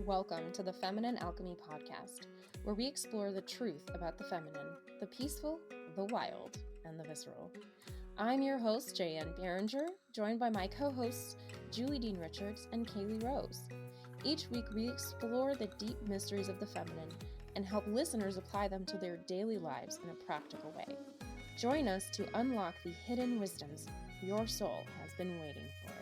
Welcome to the Feminine Alchemy podcast, where we explore the truth about the feminine, the peaceful, the wild, and the visceral. I'm your host, Jaye Anne, joined by my co-hosts, Julie Dean Richards and Kayelee Rose. Each week, we explore the deep mysteries of the feminine and help listeners apply them to their daily lives in a practical way. Join us to unlock the hidden wisdoms your soul has been waiting for.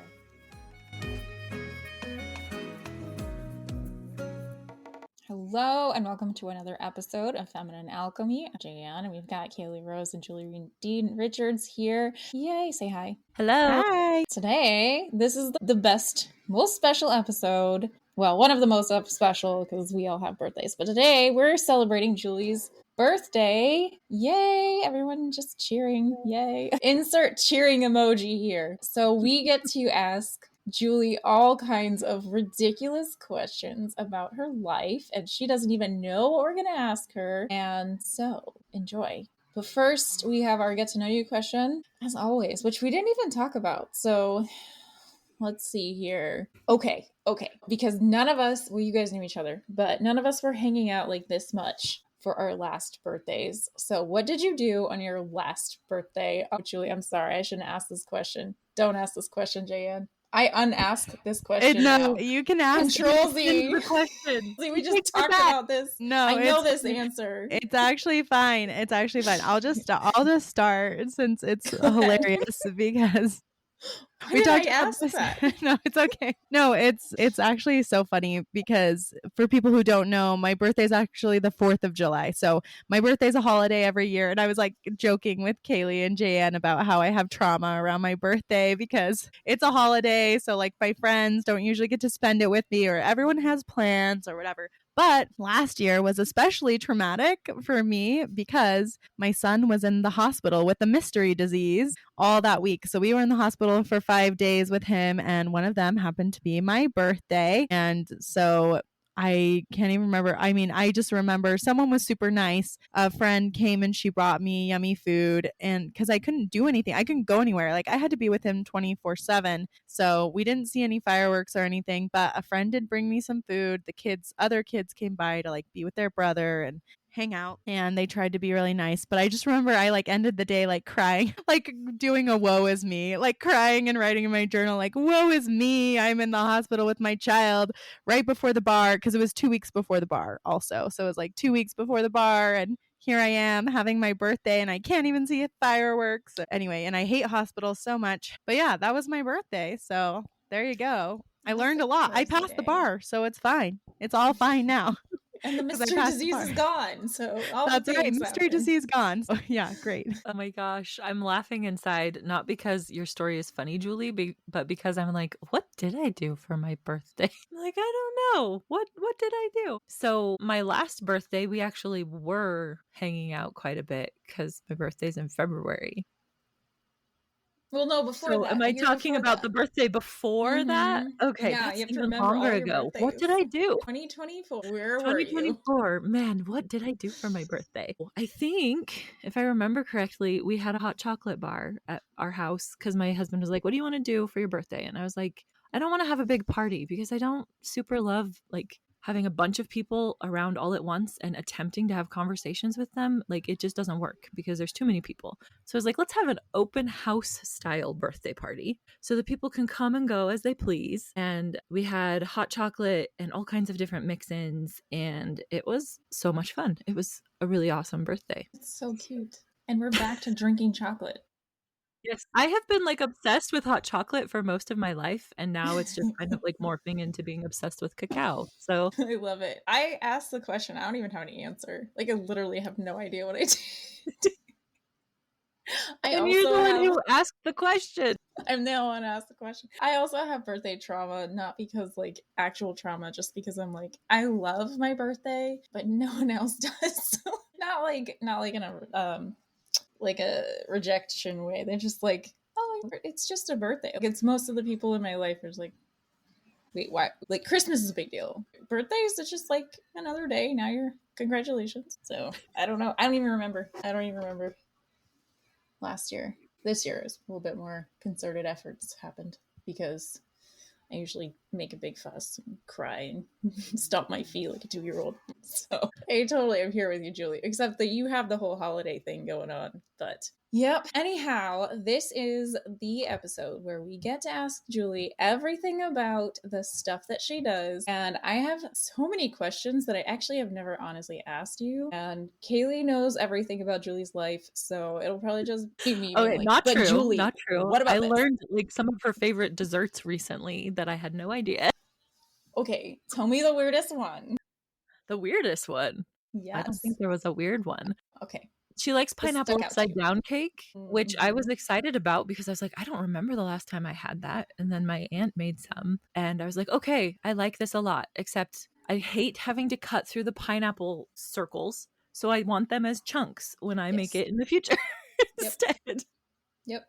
Hello and welcome to another episode of Feminine Alchemy. I'm Jaye Anne, and we've got Kayelee Rose and Julie Dean Richards here. Yay, say hi. Hello. Hi. Today, this is the best, most special episode. Well, one of the most special because we all have birthdays. But today, we're celebrating Julie's birthday. Yay. Everyone just cheering. Yay. Insert cheering emoji here. So we get to ask Julie all kinds of ridiculous questions about her life, and she doesn't even know what we're going to ask her. And so, enjoy. But first, we have our get to know you question, as always, which we didn't even talk about. So, let's see here. Okay. Because none of us, well, you guys knew each other, but none of us were hanging out like this much for our last birthdays. So, what did you do on your last birthday? Oh, Julie, I'm sorry. I shouldn't ask this question. Don't ask this question, Jaye Anne. I unask this question. No, you can ask the question. See, we just talked about this. No, I know this answer. It's actually fine. I'll just start since it's hilarious because we talked about this. That? No, it's okay. No, it's actually so funny because for people who don't know, my birthday is actually the 4th of July. So my birthday is a holiday every year. And I was like joking with Kayelee and Jaye Anne about how I have trauma around my birthday because it's a holiday. So like my friends don't usually get to spend it with me, or everyone has plans or whatever. But last year was especially traumatic for me because my son was in the hospital with a mystery disease all that week. So we were in the hospital for 5 days with him, and one of them happened to be my birthday. And so I can't even remember. I mean, I just remember someone was super nice. A friend came and she brought me yummy food, and because I couldn't do anything, I couldn't go anywhere. Like I had to be with him 24/7. So we didn't see any fireworks or anything, but a friend did bring me some food. Other kids came by to like be with their brother and hang out, and they tried to be really nice. But I just remember I like ended the day like crying, like doing a woe is me, like crying and writing in my journal like woe is me, I'm in the hospital with my child right before the bar, because it was 2 weeks before the bar also. So it was like 2 weeks before the bar, and here I am having my birthday and I can't even see fireworks. Anyway, and I hate hospitals so much. But yeah, that was my birthday. So there you go. I learned a lot. I passed the bar, so it's fine. It's all fine now. And the mystery disease is gone. So that's right. Mystery disease gone. So, yeah, great. Oh my gosh. I'm laughing inside, not because your story is funny, Julie, but because I'm like, what did I do for my birthday? Like, I don't know. What did I do? So my last birthday, we actually were hanging out quite a bit because my birthday's in February. Well, no, before that. Am I talking about the birthday before that? Okay, yeah, that's you have to even remember longer all your ago. birthdays. What did I do? 2024. Where were you? 2024. Man, what did I do for my birthday? I think, if I remember correctly, we had a hot chocolate bar at our house because my husband was like, what do you want to do for your birthday? And I was like, I don't want to have a big party because I don't super love like having a bunch of people around all at once and attempting to have conversations with them. Like it just doesn't work because there's too many people. So I was like, let's have an open house style birthday party so that people can come and go as they please. And we had hot chocolate and all kinds of different mix-ins, and it was so much fun. It was a really awesome birthday. It's so cute. And we're back to drinking chocolate. Yes, I have been like obsessed with hot chocolate for most of my life, and now it's just kind of like morphing into being obsessed with cacao. So I love it. I asked the question. I don't even have any answer. Like I literally have no idea what I did. And you're the one who asked the question. I'm the one who asked the question. I also have birthday trauma, not because like actual trauma, just because I'm like I love my birthday, but no one else does. not like in a like a rejection way. They're just like, oh, it's just a birthday. Like, it's most of the people in my life are just like, wait, why? Like Christmas is a big deal. Birthdays, it's just like another day. Now you're congratulations. So I don't know. I don't even remember last year. This year is a little bit more concerted efforts happened because I usually make a big fuss and cry and stomp my feet like a 2-year-old. So I totally am here with you, Julie, except that you have the whole holiday thing going on. But yep. Anyhow, this is the episode where we get to ask Julie everything about the stuff that she does. And I have so many questions that I actually have never honestly asked you. And Kayelee knows everything about Julie's life, so it'll probably just be me being Okay, like, not but true. Julie, Not true. what about I this? learned like some of her favorite desserts recently that I had no idea. Okay, tell me the weirdest one. The weirdest one. Yes. I don't think there was a weird one. Okay. She likes This pineapple stuck out to upside you. down cake, which I was Mhm. excited about because I was like, I don't remember the last time I had that. And then my aunt made some, and I was like, okay, I like this a lot, except I hate having to cut through the pineapple circles. So I want them as chunks when I make Yes. it in the future Yep. instead. Yep.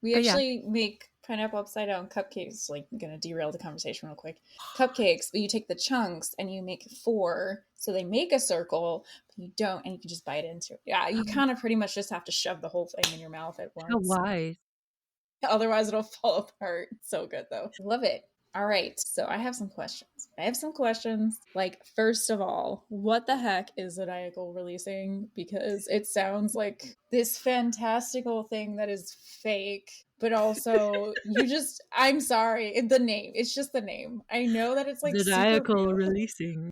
We But yeah. actually make pineapple upside down cupcakes. Like, I'm gonna derail the conversation real quick. Cupcakes, but you take the chunks and you make 4, so they make a circle, but you don't, and you can just bite into it. Yeah, you kind of pretty much just have to shove the whole thing in your mouth at once. How wise. Otherwise, it'll fall apart. So good, though. Love it. All right, so I have some questions. Like, first of all, what the heck is Zodiacal releasing? Because it sounds like this fantastical thing that is fake, but also I'm sorry, the name. It's just the name. I know that it's like Zodiacal super real. releasing.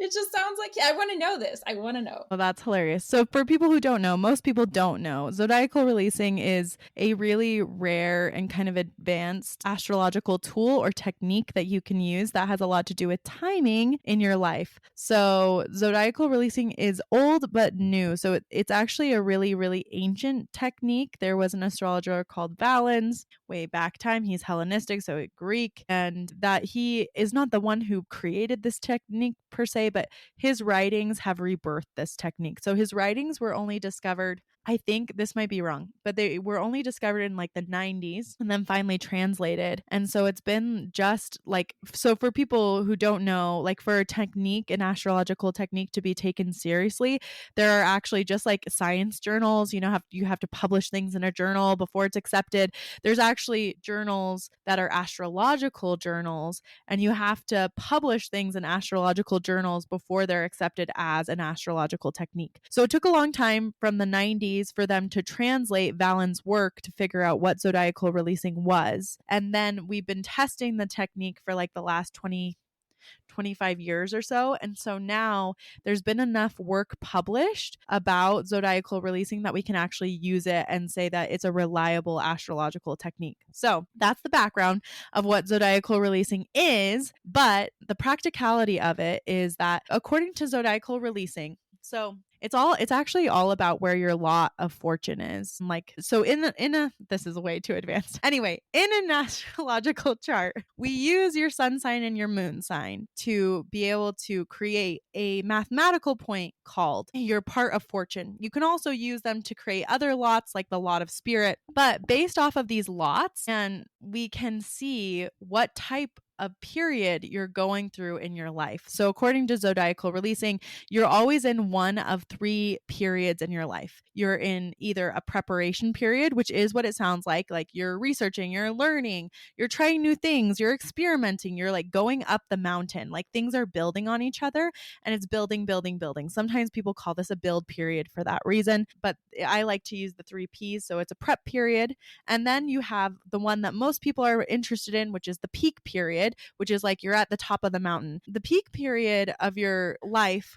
It just sounds like, I want to know this. I want to know. Oh, that's hilarious. So for people who don't know, most people don't know, Zodiacal releasing is a really rare and kind of advanced astrological tool or technique that you can use that has a lot to do with timing in your life. So Zodiacal releasing is old but new. So it's actually a really, really ancient technique. There was an astrologer called Valens way back time. He's Hellenistic, so Greek, and that he is not the one who created this technique per se, but his writings have rebirthed this technique. So his writings were only discovered, I think this might be wrong, but they were only discovered in like the 90s and then finally translated. And so it's been just like, so for people who don't know, like for a technique, an astrological technique to be taken seriously, there are actually just like science journals, you have to publish things in a journal before it's accepted. There's actually journals that are astrological journals, and you have to publish things in astrological journals before they're accepted as an astrological technique. So it took a long time from the 90s for them to translate Valens' work to figure out what zodiacal releasing was. And then we've been testing the technique for like the last 25 years or so. And so now there's been enough work published about zodiacal releasing that we can actually use it and say that it's a reliable astrological technique. So that's the background of what zodiacal releasing is. But the practicality of it is that according to zodiacal releasing, so it's actually all about where your lot of fortune is. Like, so this is way too advanced. Anyway, in an astrological chart, we use your sun sign and your moon sign to be able to create a mathematical point called your part of fortune. You can also use them to create other lots like the lot of spirit, but based off of these lots, and we can see what type of period you're going through in your life. So according to zodiacal releasing, you're always in one of 3 periods in your life. You're in either a preparation period, which is what it sounds like you're researching, you're learning, you're trying new things, you're experimenting, you're like going up the mountain, like things are building on each other and it's building. Sometimes people call this a build period for that reason, but I like to use the 3 P's. So it's a prep period. And then you have the one that most people are interested in, which is the peak period, which is like you're at the top of the mountain. The peak period of your life,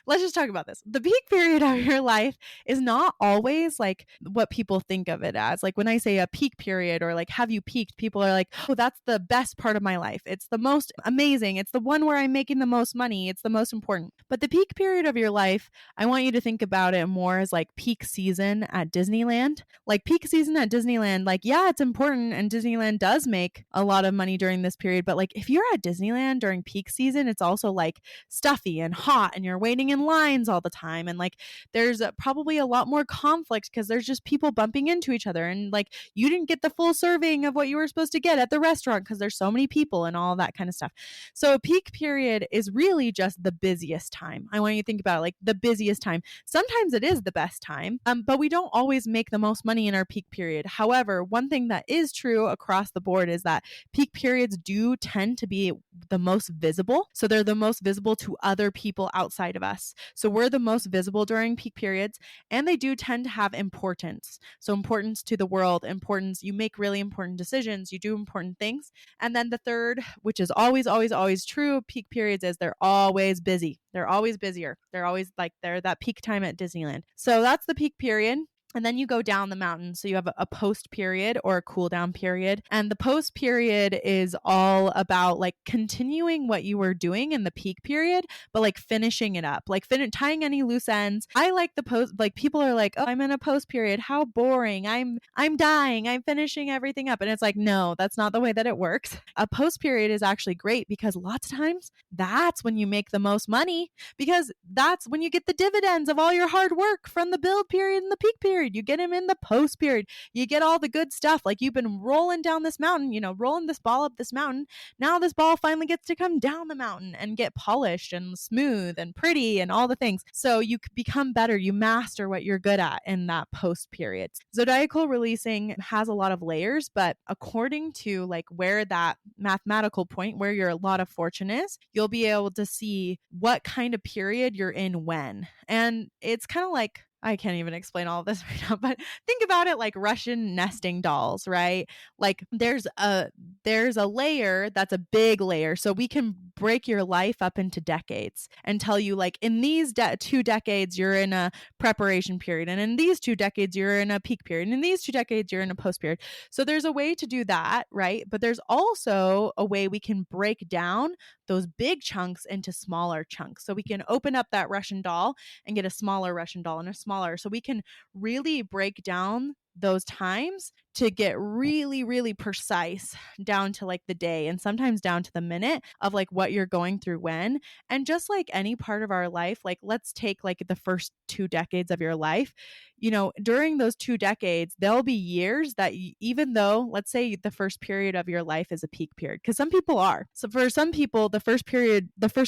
let's just talk about this. The peak period of your life is not always like what people think of it as. Like when I say a peak period or like, have you peaked? People are like, oh, that's the best part of my life. It's the most amazing. It's the one where I'm making the most money. It's the most important. But the peak period of your life, I want you to think about it more as like peak season at Disneyland. Like peak season at Disneyland, like, yeah, it's important. And Disneyland does make a lot of money during this period. But like if you're at Disneyland during peak season, it's also like stuffy and hot and you're waiting in lines all the time. And like, there's probably a lot more conflict because there's just people bumping into each other. And like, you didn't get the full serving of what you were supposed to get at the restaurant because there's so many people and all that kind of stuff. So a peak period is really just the busiest time. I want you to think about it, like the busiest time. Sometimes it is the best time, but we don't always make the most money in our peak period. However, one thing that is true across the board is that peak periods do tend to be the most visible. So they're the most visible to other people outside of us. So we're the most visible during peak periods, and they do tend to have importance. So importance to the world, importance, you make really important decisions, you do important things. And then the third, which is always, always, always true, peak periods is they're always busy. They're always busier. They're always like, they're that peak time at Disneyland. So that's the peak period. And then you go down the mountain. So you have a post period or a cool down period. And the post period is all about like continuing what you were doing in the peak period, but like finishing it up, like tying any loose ends. I like the post, like people are like, oh, I'm in a post period. How boring. I'm dying. I'm finishing everything up. And it's like, no, that's not the way that it works. A post period is actually great because lots of times that's when you make the most money, because that's when you get the dividends of all your hard work from the build period and the peak period. You get them in the post period. You get all the good stuff. Like you've been rolling down this mountain, rolling this ball up this mountain. Now this ball finally gets to come down the mountain and get polished and smooth and pretty and all the things. So you become better. You master what you're good at in that post period. Zodiacal releasing has a lot of layers, but according to like where that mathematical point, where your lot of fortune is, you'll be able to see what kind of period you're in when. And it's kind of like, I can't even explain all of this right now, but think about it like Russian nesting dolls, right? Like there's a layer that's a big layer. So we can break your life up into decades and tell you like in these 2 decades, you're in a preparation period. And in these 2 decades, you're in a peak period. And in these 2 decades, you're in a post period. So there's a way to do that, right? But there's also a way we can break down those big chunks into smaller chunks. So we can open up that Russian doll and get a smaller Russian doll and a smaller. So we can really break down those times to get really, really precise down to like the day and sometimes down to the minute of like what you're going through when. And just like any part of our life, like let's take like the first 2 decades of your life, during those 2 decades, there'll be years that even though, let's say the first period of your life is a peak period, because some people are. So for some people, the first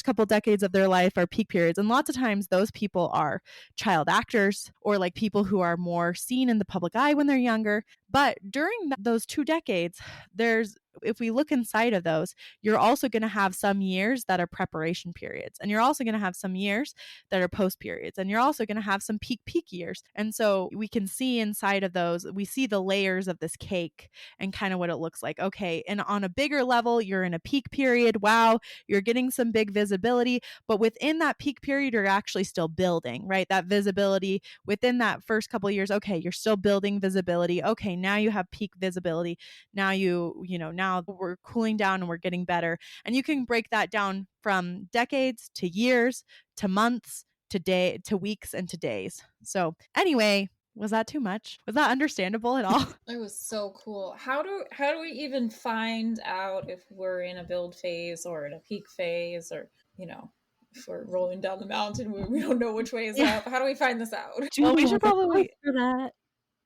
couple decades of their life are peak periods. And lots of times those people are child actors or like people who are more seen in the public eye when they're younger. But during those 2 decades, if we look inside of those, you're also going to have some years that are preparation periods. And you're also going to have some years that are post periods. And you're also going to have some peak years. And so we can see inside of those, we see the layers of this cake and kind of what it looks like. Okay. And on a bigger level, you're in a peak period. Wow. You're getting some big visibility. But within that peak period, you're actually still building, right? That visibility within that first couple of years. Okay. You're still building visibility. Okay. Now you have peak visibility. Now now we're cooling down and we're getting better. And you can break that down from decades to years to months to weeks and to days. So anyway, was that too much? Was that understandable at all? It was so cool. How do we even find out if we're in a build phase or in a peak phase, or if we're rolling down the mountain, we don't know which way is up? How do we find this out? Well, we should probably for that.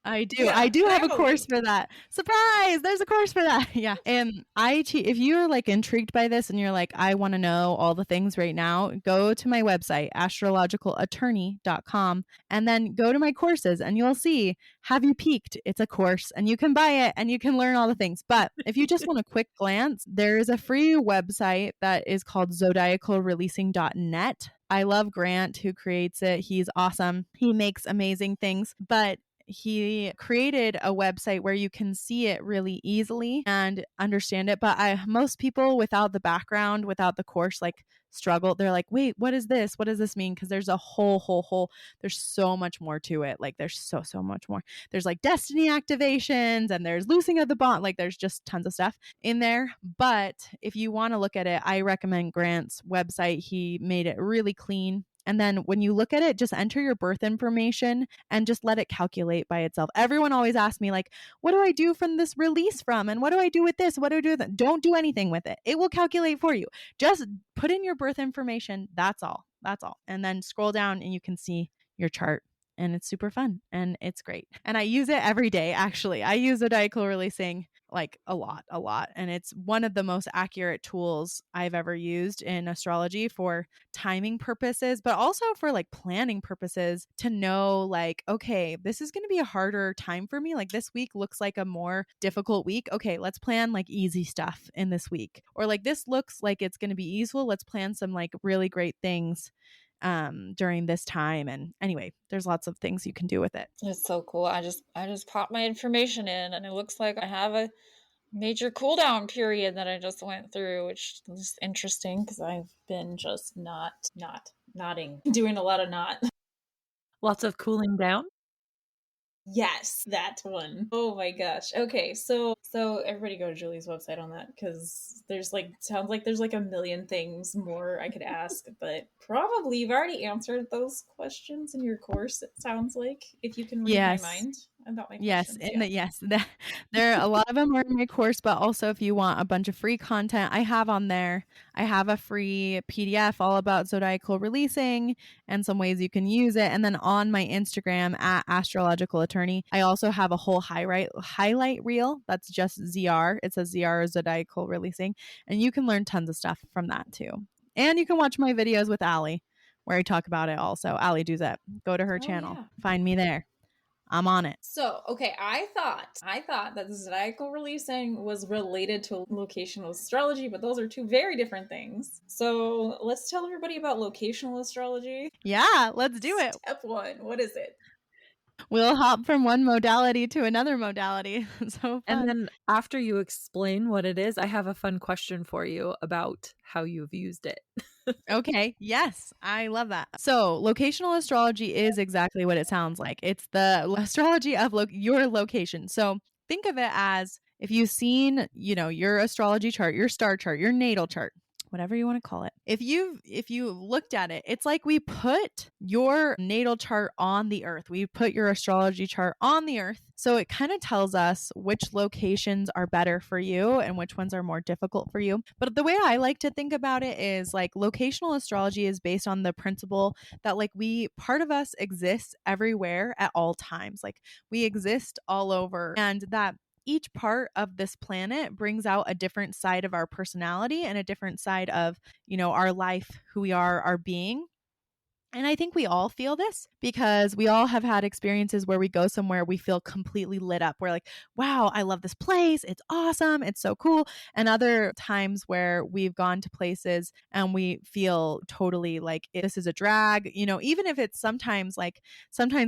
I do. Yeah, I do have a family. course for that. Surprise! There's a course for that. Yeah. And if you're like intrigued by this and you're like, I want to know all the things right now, go to my website, astrologicalattorney.com, and then go to my courses and you'll see, Have You Peaked? It's a course and you can buy it and you can learn all the things. But if you just want a quick glance, there is a free website that is called zodiacalreleasing.net. I love Grant, who creates it. He's awesome. He makes amazing things. But he created a website where you can see it really easily and understand it. But most people without the background, without the course, like struggle. They're like, wait, what is this? What does this mean? Because there's a whole, there's so much more to it. Like there's so much more. There's like destiny activations and there's loosing of the bond. Like there's just tons of stuff in there. But if you want to look at it, I recommend Grant's website. He made it really clean. And then when you look at it, just enter your birth information and just let it calculate by itself. Everyone always asks me like, what do I do from this release from? And what do I do with this? What do I do with that? Don't do anything with it. It will calculate for you. Just put in your birth information. That's all. That's all. And then scroll down and you can see your chart. And it's super fun and it's great. And I use it every day, actually. I use Zodiacal releasing like a lot. And it's one of the most accurate tools I've ever used in astrology for timing purposes, but also for like planning purposes to know like, okay, this is going to be a harder time for me. Like this week looks like a more difficult week. Okay, let's plan like easy stuff in this week. Or like this looks like it's going to be easeful. Let's plan some like really great things during this time. And anyway, there's lots of things you can do with it. It's so cool. I just popped my information in, and it looks like I have a major cooldown period that I just went through, which is interesting because I've been just nodding, doing a lot of not. Lots of cooling down. Yes, that one. Oh my gosh. Okay, so everybody go to Julie's website on that, because there's like, sounds like there's like a million things more I could ask, but probably you've already answered those questions in your course, it sounds like, if you can read my mind about my questions. There are a lot of them are in my course, but also if you want a bunch of free content I have on there, I have a free PDF all about Zodiacal releasing and some ways you can use it. And then on my Instagram at Astrological Attorney, I also have a whole highlight reel that's just ZR. It says ZR Zodiacal releasing, and you can learn tons of stuff from that too. And you can watch my videos with Allie where I talk about it also. Allie Duzette. Go to her channel. Yeah. Find me there. I'm on it. So, okay, I thought that the Zodiacal releasing was related to locational astrology, but those are two very different things. So, let's tell everybody about locational astrology. Yeah, let's do it. Step 1, what is it? We'll hop from one modality to another modality. So fun. And then after you explain what it is, I have a fun question for you about how you've used it. Okay. Yes. I love that. So locational astrology is exactly what it sounds like. It's the astrology of your location. So think of it as if you've seen, your astrology chart, your star chart, your natal chart, whatever you want to call it. If you looked at it, it's like we put your natal chart on the earth. We put your astrology chart on the earth. So it kind of tells us which locations are better for you and which ones are more difficult for you. But the way I like to think about it is like locational astrology is based on the principle that like part of us exists everywhere at all times. Like we exist all over, and that each part of this planet brings out a different side of our personality and a different side of, our life, who we are, our being. And I think we all feel this because we all have had experiences where we go somewhere, we feel completely lit up. We're like, wow, I love this place. It's awesome. It's so cool. And other times where we've gone to places and we feel totally like this is a drag, even if it's sometimes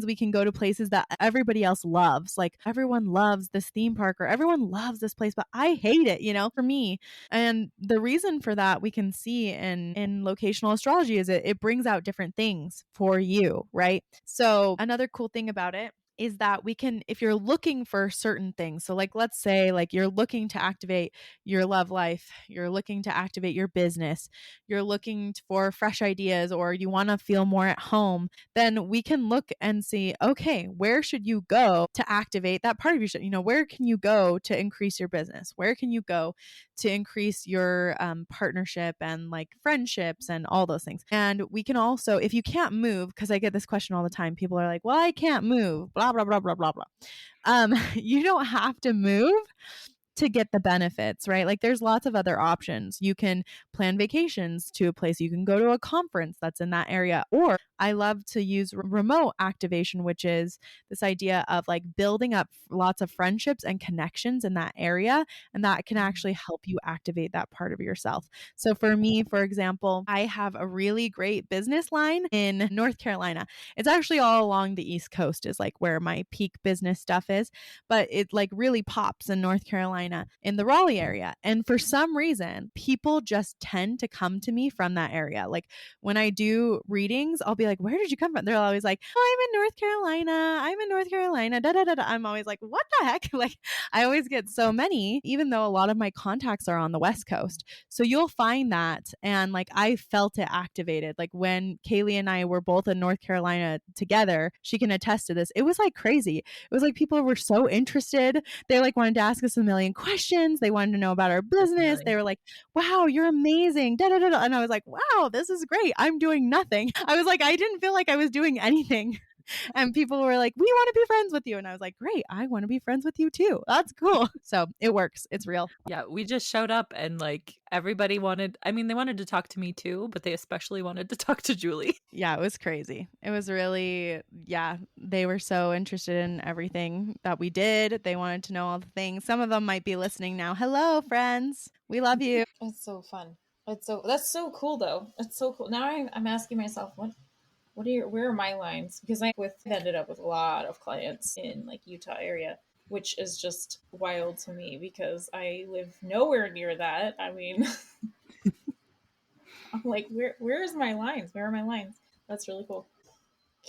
we can go to places that everybody else loves. Like everyone loves this theme park or everyone loves this place, but I hate it, for me. And the reason for that we can see in locational astrology is it brings out different things for you, right? So another cool thing about it is that we can, if you're looking for certain things, so like let's say like you're looking to activate your love life, you're looking to activate your business, you're looking for fresh ideas, or you want to feel more at home, then we can look and see, okay, where should you go to activate that part of your, where can you go to increase your business? Where can you go to increase your partnership and like friendships and all those things? And we can also, if you can't move, because I get this question all the time, people are like, well, I can't move, blah, blah, blah, blah, blah, blah. You don't have to move to get the benefits, right? Like there's lots of other options. You can plan vacations to a place. You can go to a conference that's in that area. Or I love to use remote activation, which is this idea of like building up lots of friendships and connections in that area. And that can actually help you activate that part of yourself. So for me, for example, I have a really great business line in North Carolina. It's actually all along the East Coast is like where my peak business stuff is, but it like really pops in North Carolina in the Raleigh area. And for some reason, people just tend to come to me from that area. Like when I do readings, I'll be like, where did you come from? They're always like, oh, I'm in North Carolina. Da, da, da, da. I'm always like, what the heck? Like I always get so many, even though a lot of my contacts are on the West Coast. So you'll find that. And like I felt it activated. Like when Kayelee and I were both in North Carolina together, she can attest to this. It was like crazy. It was like people were so interested. They like wanted to ask us a million asking questions. They wanted to know about our business. They were like, wow, you're amazing. Da, da, da, da. And I was like, wow, this is great. I'm doing nothing. I was like, I didn't feel like I was doing anything. And people were like, we want to be friends with you. And I was like, great, I want to be friends with you too. That's cool. So it works. It's real. Yeah, we just showed up and like everybody wanted, I mean, they wanted to talk to me too, but they especially wanted to talk to Julie. Yeah, it was crazy. It was really, yeah, they were so interested in everything that we did. They wanted to know all the things. Some of them might be listening now. Hello, friends. We love you. It's so fun. That's so cool though. It's so cool. Now I'm asking myself, where are my lines? Because I've ended up with a lot of clients in like Utah area, which is just wild to me because I live nowhere near that. I mean, I'm like, where's my lines? Where are my lines? That's really cool.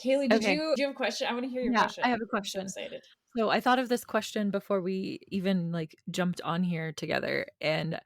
Kayelee, do you have a question? I want to hear your question. I have a question. I'm so excited. So I thought of this question before we even like jumped on here together. And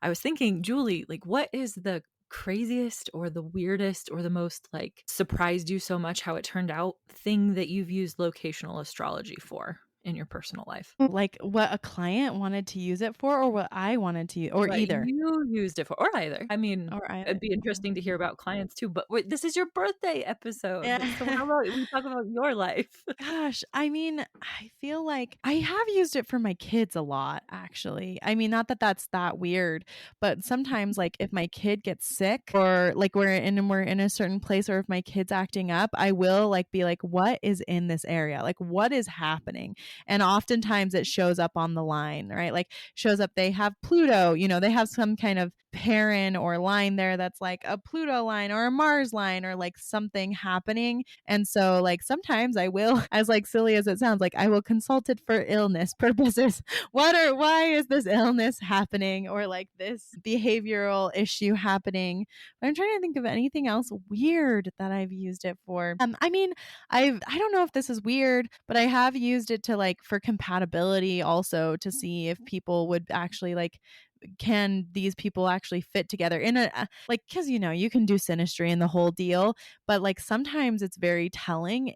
I was thinking, Julie, like, what is the craziest or the weirdest or the most like surprised you so much how it turned out thing that you've used locational astrology for in your personal life? Like what a client wanted to use it for, or what I wanted to use, or What either. you used it for, or either. I mean, Or either. it'd be interesting to hear about clients too, but wait, this is your birthday episode. Yeah. So how about we talk about your life? Gosh, I mean, I feel like I have used it for my kids a lot, actually. I mean, not that that's that weird, but sometimes, like, if my kid gets sick or like we're in a certain place, or if my kid's acting up, I will like be like, what is in this area? Like, what is happening? And oftentimes it shows up on the line, right? Like, shows up, they have Pluto, they have some kind of parent or line there that's like a Pluto line or a Mars line or like something happening. And so like sometimes I will, as like silly as it sounds, like I will consult it for illness purposes. Why is this illness happening, or like this behavioral issue happening? But I'm trying to think of anything else weird that I've used it for. I mean, I don't know if this is weird, but I have used it to like for compatibility also, to see if people would actually like, can these people actually fit together in a like, because you can do synastry and the whole deal, but like sometimes it's very telling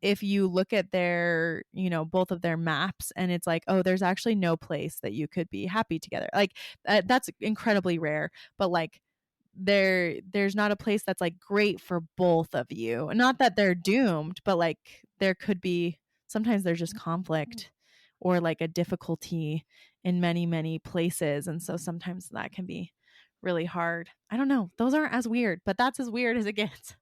if you look at their both of their maps, and it's like, oh, there's actually no place that you could be happy together. Like that's incredibly rare, but like there's not a place that's like great for both of you. Not that they're doomed, but like there could be, sometimes there's just conflict or like a difficulty in many, many places. And so sometimes that can be really hard. I don't know. Those aren't as weird, but that's as weird as it gets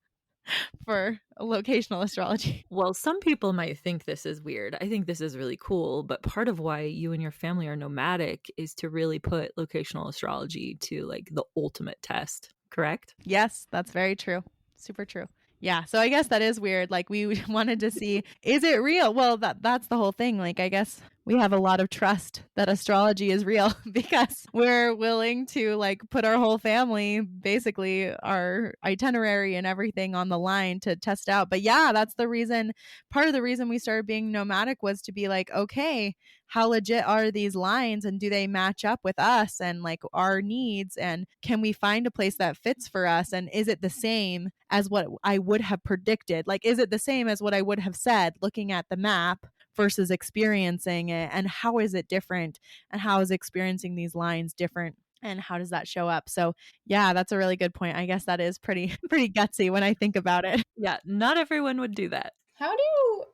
for locational astrology. Well, some people might think this is weird. I think this is really cool, but part of why you and your family are nomadic is to really put locational astrology to like the ultimate test, correct? Yes, that's very true. Super true. Yeah, so I guess that is weird. Like we wanted to see, is it real? Well, that's the whole thing. Like I guess we have a lot of trust that astrology is real because we're willing to like put our whole family, basically our itinerary and everything on the line to test out. But yeah, that's the reason, part of the reason we started being nomadic was to be like, okay, how legit are these lines, and do they match up with us and like our needs, and can we find a place that fits for us, and is it the same as what I would have predicted? Like, is it the same as what I would have said looking at the map versus experiencing it, and how is it different, and how is experiencing these lines different, and how does that show up? So yeah, that's a really good point. I guess that is pretty gutsy when I think about it. Yeah, not everyone would do that. How do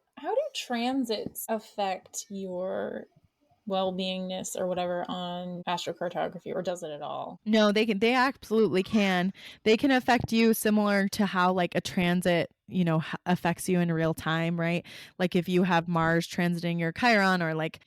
transits affect your well-beingness or whatever on astrocartography, or does it at all? No, they absolutely can. They can affect you similar to how like a transit affects you in real time, right? Like if you have Mars transiting your Chiron, or like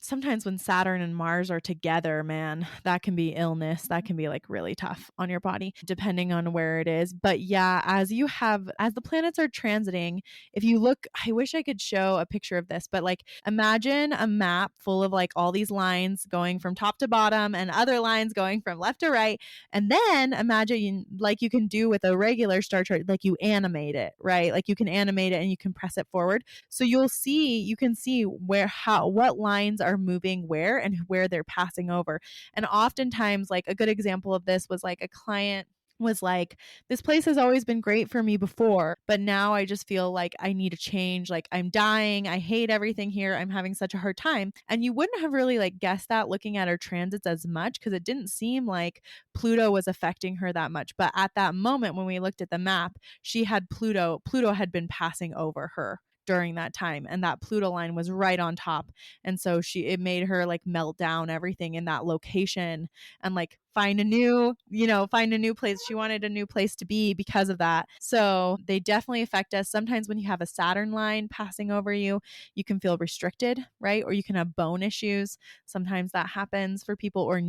sometimes when Saturn and Mars are together, man, that can be illness. That can be like really tough on your body depending on where it is. But yeah, as the planets are transiting, if you look, I wish I could show a picture of this, but like imagine a map full of like all these lines going from top to bottom and other lines going from left to right, and then imagine like you can do with a regular star chart, like you animate it, right? Like you can animate it and you can press it forward. So you can see what lines are moving where and where they're passing over. And oftentimes, like a good example of this was like a client was like, this place has always been great for me before, but now I just feel like I need a change. Like I'm dying. I hate everything here. I'm having such a hard time. And you wouldn't have really like guessed that looking at her transits as much, because it didn't seem like Pluto was affecting her that much. But at that moment, when we looked at the map, she had Pluto had been passing over her during that time, and that Pluto line was right on top. And so it made her like melt down everything in that location and like find a new place. She wanted a new place to be because of that. So they definitely affect us. Sometimes when you have a Saturn line passing over you, you can feel restricted, right? Or you can have bone issues. Sometimes that happens for people, or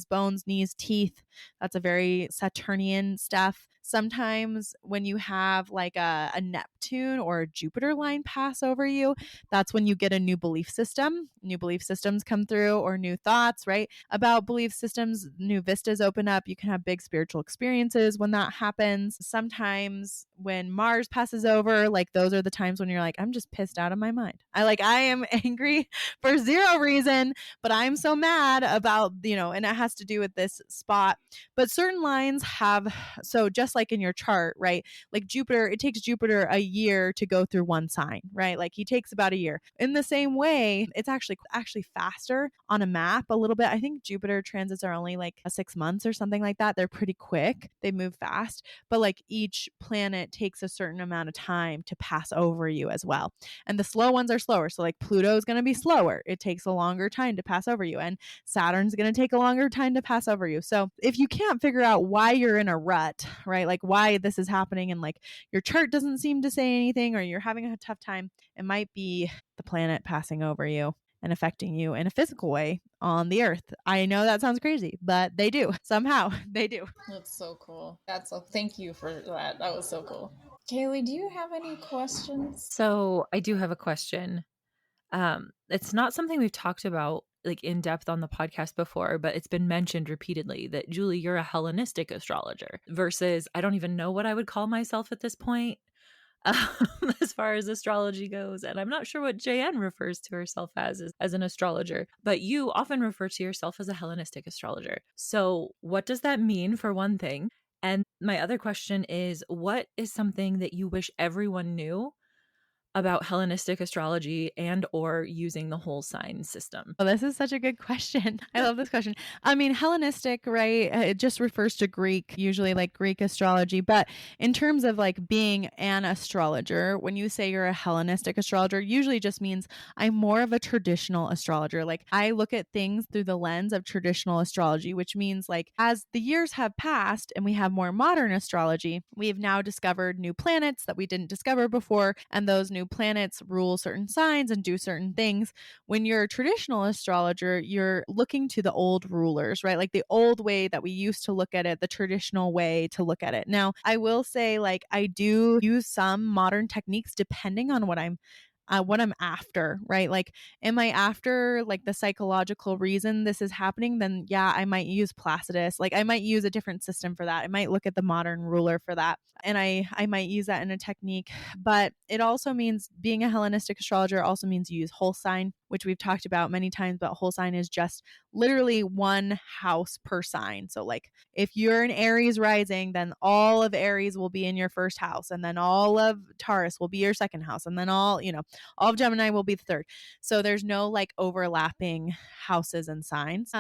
bones, knees, teeth. That's a very Saturnian stuff. Sometimes when you have like a Neptune or a Jupiter line pass over you, that's when you get a new belief system. New belief systems come through, or new thoughts, right? About belief systems, new vistas open up. You can have big spiritual experiences when that happens. Sometimes when Mars passes over, like those are the times when you're like, I'm just pissed out of my mind. I am angry for zero reason, but I'm so mad about, and it has to do with this spot. But certain lines have, so just like in your chart, right? Like Jupiter, it takes Jupiter a year to go through one sign, right? Like he takes about a year. In the same way, it's actually faster on a map a little bit. I think Jupiter transits are only like 6 months or something like that. They're pretty quick. They move fast, but like each planet takes a certain amount of time to pass over you as well. And the slow ones are slower. So like Pluto is going to be slower. It takes a longer time to pass over you, and Saturn's going to take a longer time to pass over you. So if you can't figure out why you're in a rut, right? Like why this is happening, and like your chart doesn't seem to say anything, or you're having a tough time, it might be the planet passing over you and affecting you in a physical way on the earth. I know that sounds crazy, but they do. Somehow they do. That's so cool. Thank you for that. That was so cool. Kayelee, do you have any questions? So I do have a question. It's not something we've talked about like in depth on the podcast before, but it's been mentioned repeatedly that Julie, you're a Hellenistic astrologer, versus I don't even know what I would call myself at this point. As far as astrology goes, and I'm not sure what Jaye Anne refers to herself as an astrologer, but you often refer to yourself as a Hellenistic astrologer. So what does that mean, for one thing? And my other question is, what is something that you wish everyone knew about Hellenistic astrology and or using the whole sign system? Well, this is such a good question. I love this question. I mean, Hellenistic, right? It just refers to Greek, usually like Greek astrology. But in terms of like being an astrologer, when you say you're a Hellenistic astrologer, usually just means I'm more of a traditional astrologer. Like I look at things through the lens of traditional astrology, which means like as the years have passed and we have more modern astrology, we've now discovered new planets that we didn't discover before. And those new planets rule certain signs and do certain things. When you're a traditional astrologer, you're looking to the old rulers, right? Like the old way that we used to look at it, the traditional way to look at it. Now, I will say, like, I do use some modern techniques depending on what I'm after, right? Like, am I after like the psychological reason this is happening? Then yeah, I might use Placidus. Like I might use a different system for that. I might look at the modern ruler for that. And I might use that in a technique. But it also means, being a Hellenistic astrologer also means you use whole sign, which we've talked about many times, but whole sign is just literally one house per sign. So like if you're an Aries rising, then all of Aries will be in your first house, and then all of Taurus will be your second house, and then all of Gemini will be the third. So there's no like overlapping houses and signs.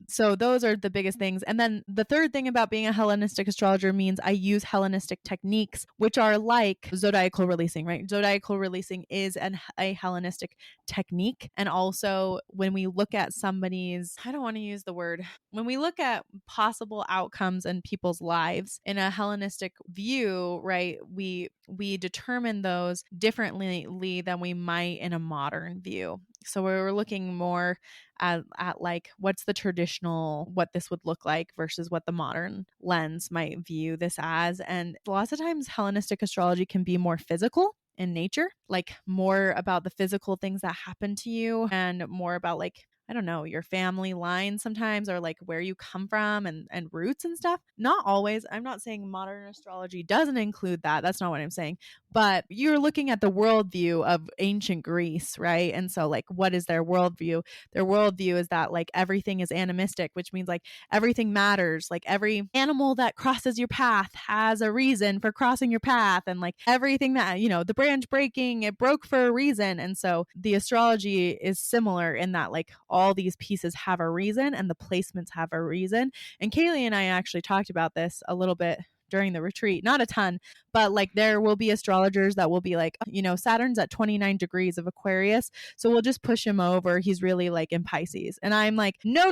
So those are the biggest things. And then the third thing about being a Hellenistic astrologer means I use Hellenistic techniques, which are like zodiacal releasing, right? Zodiacal releasing is a Hellenistic technique. And also when we look at somebody's, I don't want to use the word, when we look at possible outcomes in people's lives in a Hellenistic view, right, we determine those differently than we might in a modern view. So we're looking more at like what's the traditional, what this would look like versus what the modern lens might view this as. And lots of times Hellenistic astrology can be more physical in nature, like more about the physical things that happen to you, and more about like, I don't know, your family line sometimes, or like where you come from and roots and stuff. Not always. I'm not saying modern astrology doesn't include that. That's not what I'm saying. But you're looking at the worldview of ancient Greece, right? And so like, what is their worldview? Their worldview is that like everything is animistic, which means like everything matters. Like every animal that crosses your path has a reason for crossing your path. And like everything that, the branch breaking, it broke for a reason. And so the astrology is similar in that like all these pieces have a reason and the placements have a reason. And Kayelee and I actually talked about this a little bit during the retreat, not a ton, but like there will be astrologers that will be like, Saturn's at 29 degrees of Aquarius, so we'll just push him over. He's really like in Pisces. And I'm like, no.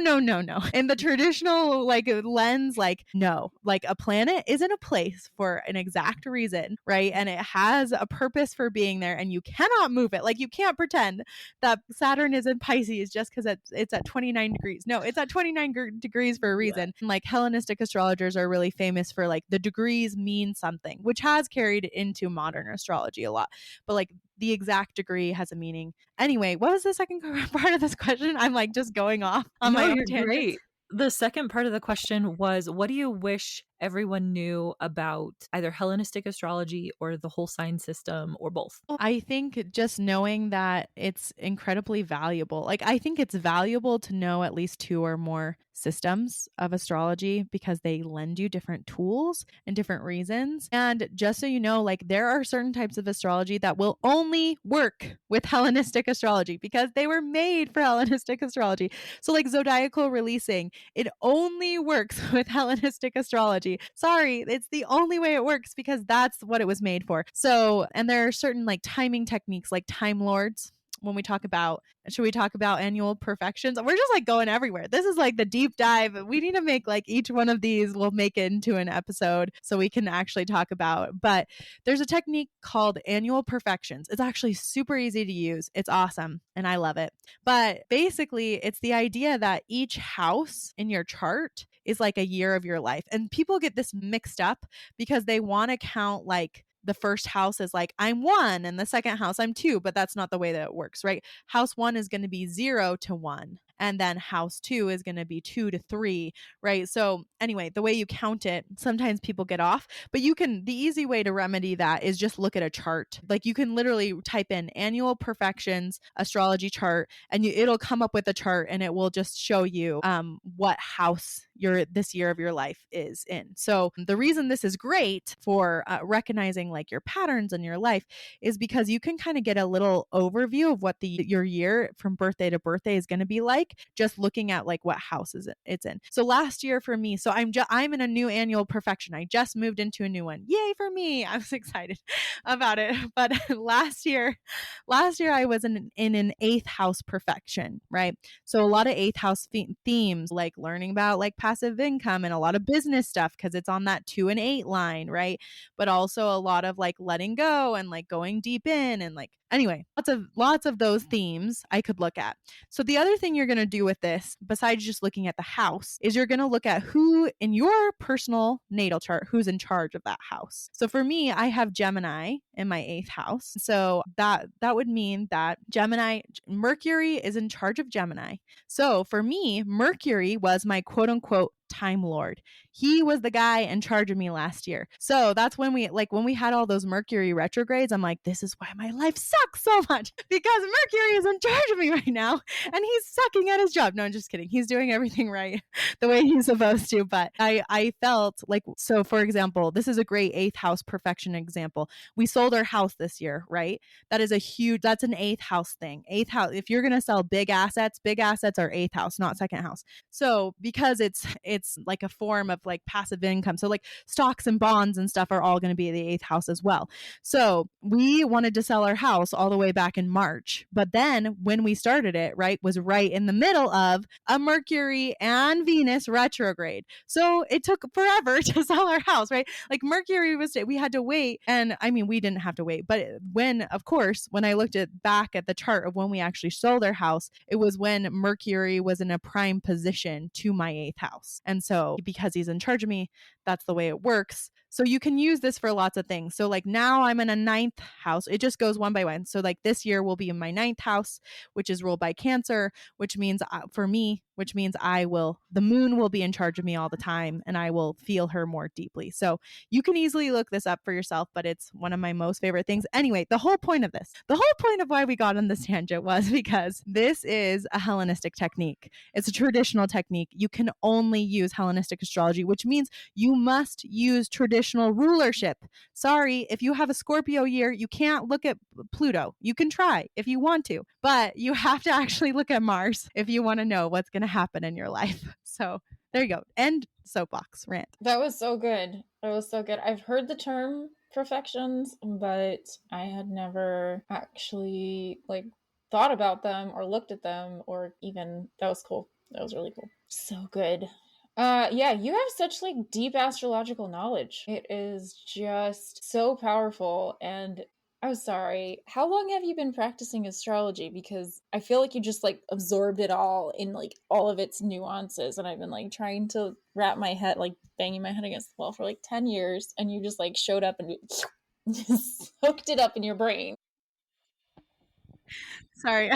In the traditional like lens, like, no, like a planet is in a place for an exact reason, right? And it has a purpose for being there and you cannot move it. Like you can't pretend that Saturn is in Pisces just because it's at 29 degrees. No, it's at 29 degrees for a reason. And like Hellenistic astrologers are really famous for like the degrees mean something, which has carried into modern astrology a lot. But like the exact degree has a meaning. Anyway, what was the second part of this question? I'm like just going off on my own tangents. Great. The second part of the question was, what do you wish everyone knew about either Hellenistic astrology or the whole sign system or both? I think just knowing that it's incredibly valuable. Like I think it's valuable to know at least 2 or more systems of astrology because they lend you different tools and different reasons. And just so you know, like there are certain types of astrology that will only work with Hellenistic astrology because they were made for Hellenistic astrology. So like Zodiacal releasing, it only works with Hellenistic astrology. Sorry, it's the only way it works because that's what it was made for. So, and there are certain like timing techniques like Time Lords. When we talk about, should we talk about annual perfections? We're just like going everywhere. This is like the deep dive. We need to make like each one of these, we'll make it into an episode so we can actually talk about. But there's a technique called annual perfections. It's actually super easy to use. It's awesome and I love it. But basically, it's the idea that each house in your chart is like a year of your life. And people get this mixed up because they want to count like the first house is like I'm 1 and the second house I'm 2, but that's not the way that it works, right? House 1 is going to be 0 to 1 and then house 2 is going to be 2 to 3, right? So anyway, the way you count it, sometimes people get off, but the easy way to remedy that is just look at a chart. Like you can literally type in annual perfections astrology chart and it'll come up with a chart and it will just show you what house this year of your life is in. So the reason this is great for recognizing like your patterns in your life is because you can kind of get a little overview of what your year from birthday to birthday is going to be like just looking at like what house it's in. So last year for me, so I'm in a new annual perfection. I just moved into a new one. Yay for me. I was excited about it. But last year I was in an 8th house perfection, right? So a lot of 8th house themes like learning about like passive income and a lot of business stuff because it's on that 2 and 8 line, right? But also a lot of like letting go and like going deep in and like anyway, lots of those themes I could look at. So the other thing you're going to do with this, besides just looking at the house, is you're going to look at who in your personal natal chart, who's in charge of that house. So for me, I have Gemini in my 8th house. So that would mean that Mercury is in charge of Gemini. So for me, Mercury was my quote unquote Time Lord. He was the guy in charge of me last year. So that's when we had all those Mercury retrogrades, I'm like, this is why my life sucks so much because Mercury is in charge of me right now and he's sucking at his job. No, I'm just kidding. He's doing everything right the way he's supposed to. But I felt like, so for example, this is a great 8th house perfection example. We sold our house this year, right? That's an 8th house thing. 8th house, if you're going to sell big assets are 8th house, not 2nd house. So because it's like a form of like passive income. So like stocks and bonds and stuff are all going to be the 8th house as well. So we wanted to sell our house all the way back in March. But then when we started it, right, was right in the middle of a Mercury and Venus retrograde. So it took forever to sell our house, right? Like Mercury we had to wait. And I mean, we didn't have to wait. But when I looked back at the chart of when we actually sold our house, it was when Mercury was in a prime position to my 8th house. And so because he's in charge of me, that's the way it works. So you can use this for lots of things. So like now I'm in a ninth house. It just goes one by one. So like this year will be in my ninth house, which is ruled by Cancer, which means for me, which means the moon will be in charge of me all the time and I will feel her more deeply. So you can easily look this up for yourself, but it's one of my most favorite things. Anyway, the whole point of why we got on this tangent was because this is a Hellenistic technique. It's a traditional technique. You can only use Hellenistic astrology, which means you must use traditional rulership. Sorry, if you have a Scorpio year, you can't look at Pluto. You can try if you want to, but you have to actually look at Mars if you want to know what's going to happen in your life. So there you go. End soapbox rant. That was so good. That was so good. I've heard the term perfections, but I had never actually like thought about them or looked at them or even that was cool. That was really cool. So good. Yeah, you have such like deep astrological knowledge. It is just so powerful. And I'm sorry, how long have you been practicing astrology? Because I feel like you just like absorbed it all in like all of its nuances. And I've been like trying to wrap my head, like banging my head against the wall for like 10 years. And you just like showed up and just soaked it up in your brain. Sorry.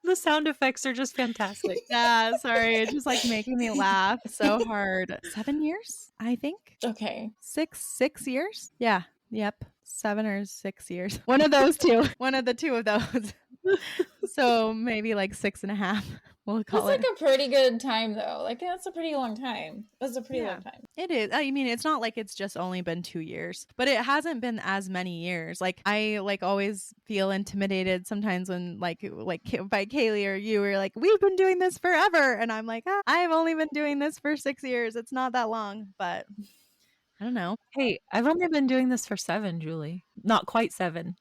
The sound effects are just fantastic. Yeah, sorry. It's just like making me laugh so hard. 7 years, I think. Okay. 6 years? Yeah. Yep. 7 or 6 years. One of those two. One of the two of those. So maybe like 6.5. We'll call That's it. like a pretty good time though. Like that's a pretty long time. That's a pretty long time. It is. I mean, it's not like it's just only been 2 years, but it hasn't been as many years. Like I like always feel intimidated sometimes when like by Kayelee or you were like, we've been doing this forever, and I'm like, I've only been doing this for 6 years. It's not that long, but I don't know. Hey, I've only been doing this for 7, Julie. Not quite 7.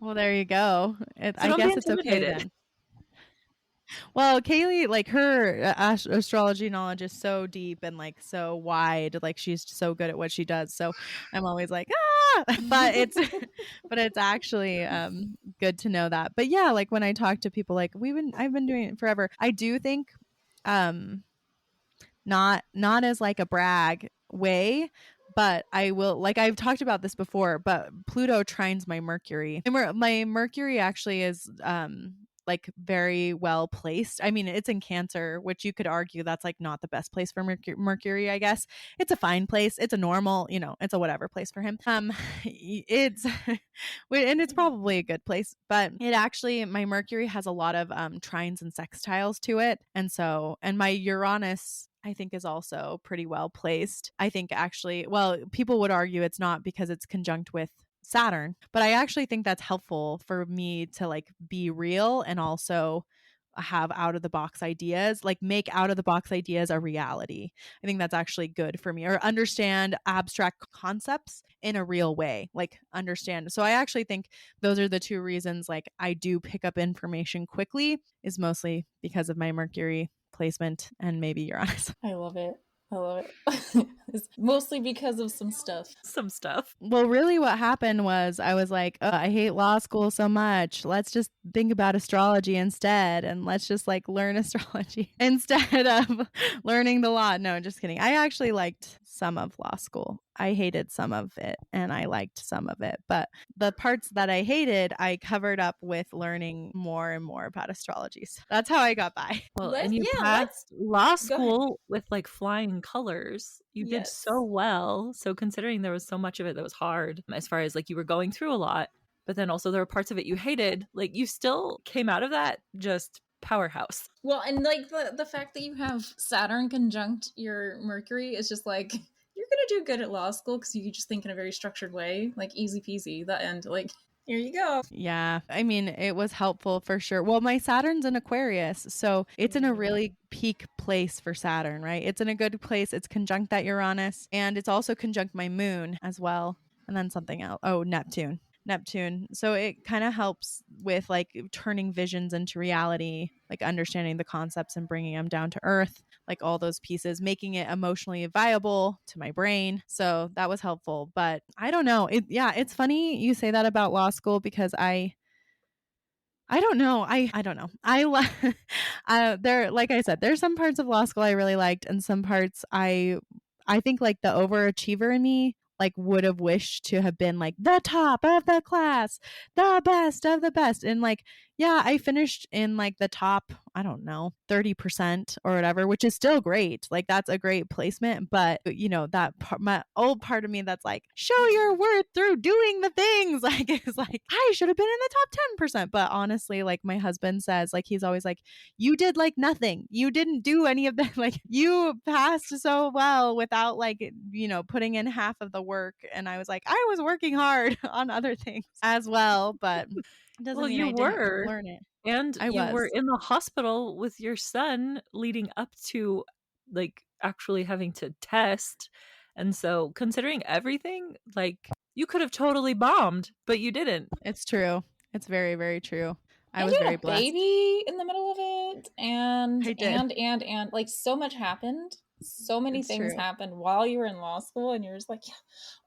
Well, there you go. So I don't be guess it's okay intimidated. then. Well, Kayelee, like her astrology knowledge is so deep and like so wide. Like she's so good at what she does. So I'm always like, but it's actually good to know that. But yeah, like when I talk to people, like I've been doing it forever. I do think, not as like a brag way, but I will, like I've talked about this before, but Pluto trines my Mercury. My Mercury actually is like very well placed. I mean, it's in Cancer, which you could argue that's like not the best place for Mercury, I guess. It's a fine place. It's a normal, it's a whatever place for him. It's and it's probably a good place, but it actually, my Mercury has a lot of trines and sextiles to it. And my Uranus, I think, is also pretty well placed. I think actually, well, people would argue it's not because it's conjunct with Saturn, but I actually think that's helpful for me to like be real and also have out of the box ideas, like make out of the box ideas a reality. I think that's actually good for me, or understand abstract concepts in a real way, like understand. So I actually think those are the two reasons like I do pick up information quickly, is mostly because of my Mercury placement and maybe Uranus. I love it. I love it. It's mostly because of some stuff. Some stuff. Well, really what happened was I was like, oh, I hate law school so much. Let's just think about astrology instead. And let's just like learn astrology instead of learning the law. No, just kidding. I actually liked some of law school. I hated some of it and I liked some of it. But the parts that I hated, I covered up with learning more and more about astrology. So that's how I got by. Well, and you passed law school with like flying colors. You did so well. So considering there was so much of it that was hard, as far as like you were going through a lot, but then also there were parts of it you hated, like you still came out of that just powerhouse. Well, and like the fact that you have Saturn conjunct your Mercury is just like, you're gonna do good at law school because you just think in a very structured way, like easy peasy. That end, like here you go. Yeah, I mean, it was helpful for sure. Well, my Saturn's in Aquarius, so it's in a really peak place for Saturn, right? It's in a good place. It's conjunct that Uranus, and it's also conjunct my moon as well, and then something else. Oh, Neptune. So it kind of helps with like turning visions into reality, like understanding the concepts and bringing them down to earth, like all those pieces, making it emotionally viable to my brain. So that was helpful. But I don't know. It's funny you say that about law school because I I don't know. I don't know. There, like I said, there's some parts of law school I really liked, and some parts I think like the overachiever in me like would have wished to have been like the top of the class, the best of the best. And like, yeah, I finished in like the top, I don't know, 30% or whatever, which is still great. Like that's a great placement, but you know, that part, my old part of me that's like, show your worth through doing the things, like is like I should have been in the top 10%. But honestly, like my husband says, like he's always like, you did like nothing. You didn't do any of that. Like you passed so well without like, you know, putting in half of the work. And I was like, I was working hard on other things as well, but it doesn't Well, mean you I didn't were. learn it. And I you were was. in the hospital with your son leading up to like actually having to test. And so considering everything, like you could have totally bombed, but you didn't. It's true. It's very, very true. I And was you had very a blessed. baby in the middle of it, I did. and like so much happened. So many It's things true. happened while you were in law school, and you're just like, yeah,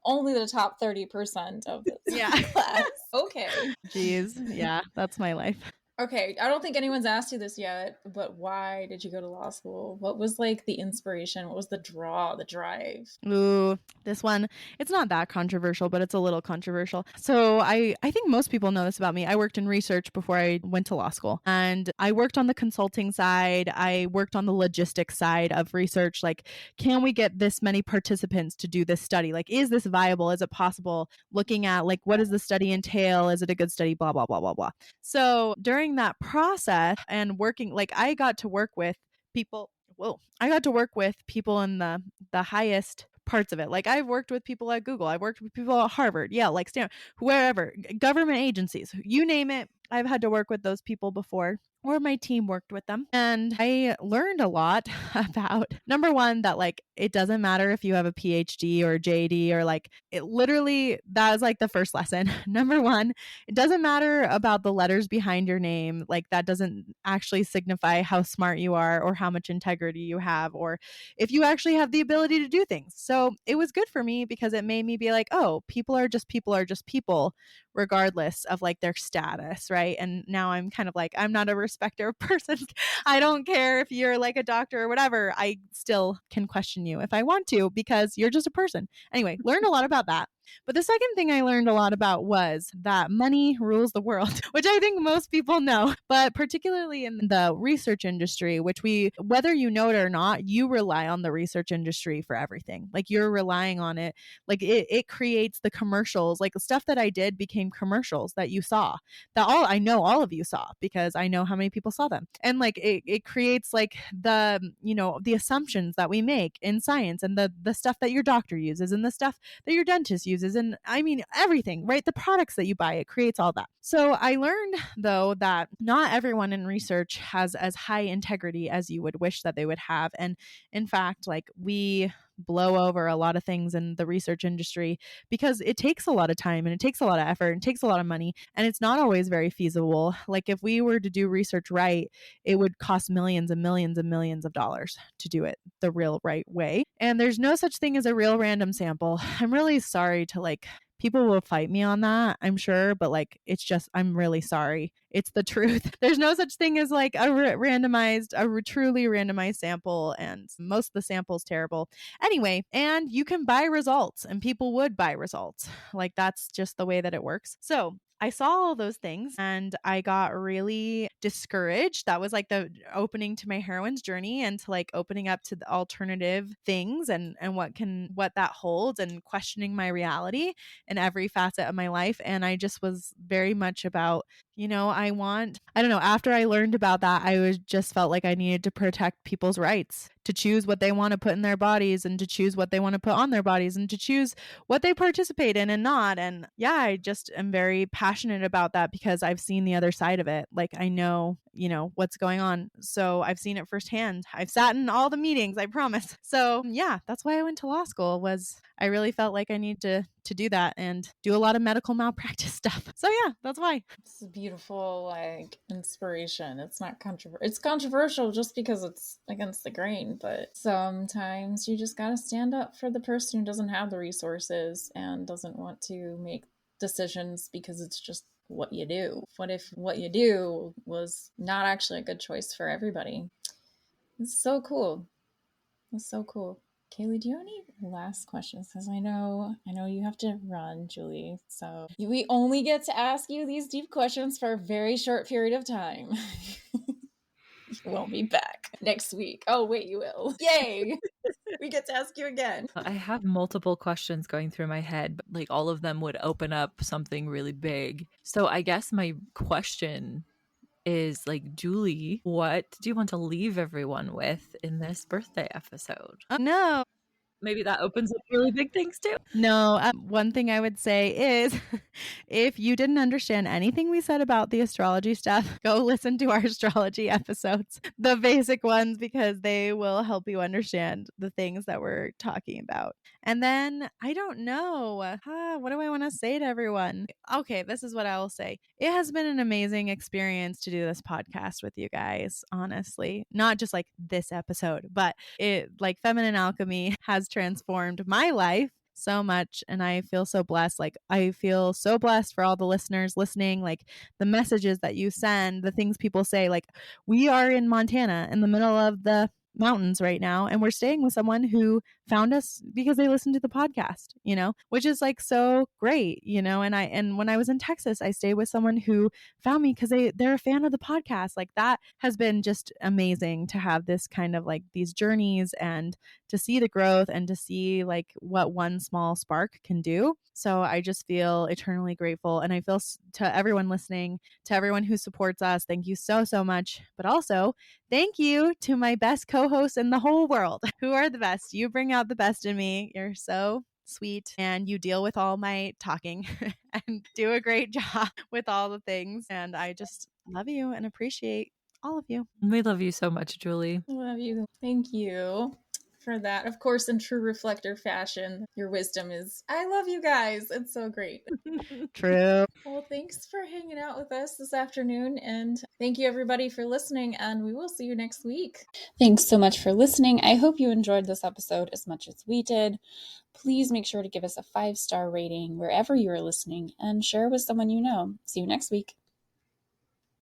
only the top 30% of this Yeah. class. Okay. Jeez. Yeah, that's my life. Okay, I don't think anyone's asked you this yet, but why did you go to law school? What was like the inspiration? What was the draw, the drive? Ooh, this one, it's not that controversial, but it's a little controversial. So I think most people know this about me. I worked in research before I went to law school, and I worked on the consulting side. I worked on the logistics side of research. Like, can we get this many participants to do this study? Like, is this viable? Is it possible? Looking at like, what does the study entail? Is it a good study? Blah, blah, blah, blah, blah. So during that process and working, like I got to work with people. Whoa, I got to work with people in the highest parts of it. Like I've worked with people at Google, I've worked with people at Harvard, yeah, like Stanford, wherever, government agencies, you name it. I've had to work with those people before, or my team worked with them. And I learned a lot about number one, that like it doesn't matter if you have a PhD or JD or like it literally, that was like the first lesson. Number one, it doesn't matter about the letters behind your name. Like that doesn't actually signify how smart you are or how much integrity you have or if you actually have the ability to do things. So it was good for me because it made me be like, oh, people are just people regardless of like their status, right? And now I'm kind of like, I'm not a respecter of persons. I don't care if you're like a doctor or whatever. I still can question you if I want to because you're just a person. Anyway, learned a lot about that. But the second thing I learned a lot about was that money rules the world, which I think most people know, but particularly in the research industry, which whether you know it or not, you rely on the research industry for everything. Like you're relying on it. Like it creates the commercials, like the stuff that I did became commercials that you saw, that I know all of you saw because I know how many people saw them. And like it creates like the, you know, the assumptions that we make in science and the stuff that your doctor uses and the stuff that your dentist uses, and I mean everything, right? The products that you buy, it creates all that. So I learned though that not everyone in research has as high integrity as you would wish that they would have. And in fact, like we blow over a lot of things in the research industry because it takes a lot of time and it takes a lot of effort and it takes a lot of money and it's not always very feasible. Like if we were to do research right, it would cost millions and millions and millions of dollars to do it the real right way. And there's no such thing as a real random sample. I'm really sorry to like people will fight me on that, I'm sure, but like it's just I'm really sorry. It's the truth. There's no such thing as like a truly randomized sample, and most of the samples terrible. Anyway, and you can buy results, and people would buy results. Like that's just the way that it works. So I saw all those things and I got really discouraged. That was like the opening to my heroine's journey and to like opening up to the alternative things and what that holds and questioning my reality in every facet of my life. And I just was very much about, you know, I don't know, after I learned about that, I was just felt like I needed to protect people's rights to choose what they want to put in their bodies and to choose what they want to put on their bodies and to choose what they participate in and not. And yeah, I just am very passionate about that because I've seen the other side of it. Like I know, you know, what's going on. So I've seen it firsthand. I've sat in all the meetings, I promise. So yeah, that's why I went to law school. Was I really felt like I need to do that and do a lot of medical malpractice stuff. So yeah, that's why. It's a beautiful like inspiration. It's not controversial. It's controversial just because it's against the grain, but sometimes you just got to stand up for the person who doesn't have the resources and doesn't want to make decisions because it's just what you do? What if what you do was not actually a good choice for everybody? It's so cool. It's so cool. Kayelee, do you have any last questions? Because I know you have to run, Julie. So we only get to ask you these deep questions for a very short period of time. You won't be back next week. Oh, wait, you will. Yay! We get to ask you again. I have multiple questions going through my head, but like all of them would open up something really big. So I guess my question is like, Julie, what do you want to leave everyone with in this birthday episode? No. Maybe that opens up really big things too. No, one thing I would say is if you didn't understand anything we said about the astrology stuff, go listen to our astrology episodes, the basic ones, because they will help you understand the things that we're talking about. And then I don't know. What do I want to say to everyone? Okay, this is what I will say. It has been an amazing experience to do this podcast with you guys, honestly. Not just like this episode, but it like Feminine Alchemy has transformed my life so much, and I feel so blessed. Like I feel so blessed for all the listeners listening, like the messages that you send, the things people say. Like we are in Montana in the middle of the mountains right now, and we're staying with someone who found us because they listened to the podcast, which is like so great, and when I was in Texas, I stayed with someone who found me because they're a fan of the podcast. Like that has been just amazing to have this kind of like these journeys and to see the growth and to see like what one small spark can do. So I just feel eternally grateful, and I feel to everyone listening, to everyone who supports us, thank you so much. But also thank you to my best co-hosts in the whole world, who are the best. You bring out the best in me. You're so sweet, and you deal with all my talking and do a great job with all the things. And I just love you and appreciate all of you. We love you so much, Julie. Love you. Thank you for that. Of course, in true reflector fashion, your wisdom is, I love you guys. It's so great. True. Well, thanks for hanging out with us this afternoon, and thank you everybody for listening, and we will see you next week. Thanks so much for listening. I hope you enjoyed this episode as much as we did. Please make sure to give us a 5-star rating wherever you are listening and share with someone you know. See you next week.